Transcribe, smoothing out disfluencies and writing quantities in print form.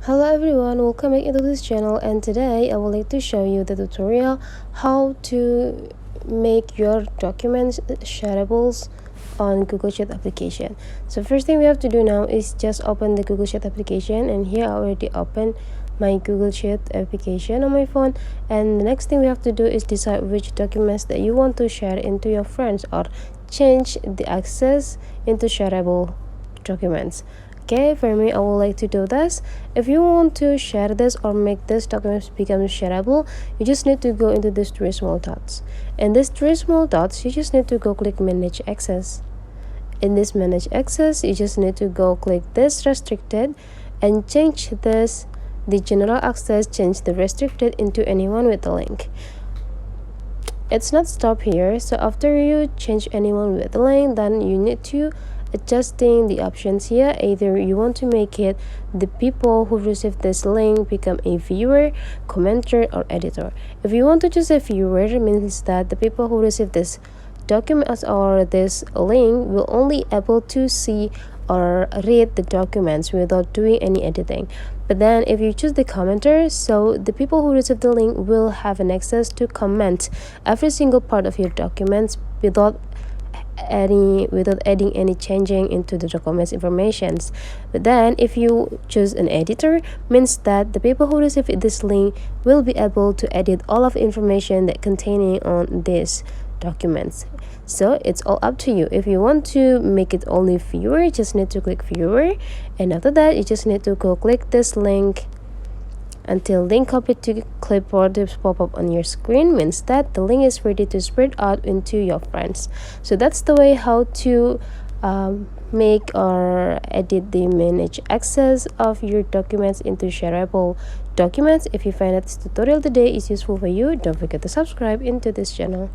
Hello everyone, welcome back into this channel, and today I would like to show you the tutorial how to make your documents shareables on Google Sheet application. So first thing we have to do now is just open the Google Sheet application, and here I already opened my Google Sheet application on my phone. And the next thing we have to do is decide which documents that you want to share into your friends or change the access into shareable documents. Okay, for me I would like to do this. If you want to share this or make this document become shareable, you just need to go into these three small dots. In these three small dots, you just need to go click manage access. In this manage access, you just need to go click this restricted and change this the general access, change the restricted into anyone with a link. It's not stop here, so after you change anyone with a link, then you need to adjusting the options here. Either you want to make it the people who receive this link become a viewer, commenter, or editor. If you want to choose a viewer, it means that the people who receive this document or this link will only able to see or read the documents without doing any editing. But then if you choose the commenter, so the people who receive the link will have an access to comment every single part of your documents without adding any changing into the documents informations. But then if you choose an editor, means that the people who receive this link will be able to edit all of the information that containing on these documents. So it's all up to you. If you want to make it only viewer, you just need to click viewer, and after that you just need to go click this link until link copied to clipboard pop up on your screen, means that the link is ready to spread out into your friends. So that's the way how to make or edit the manage access of your documents into shareable documents. If you find that this tutorial today is useful for you, don't forget to subscribe into this channel.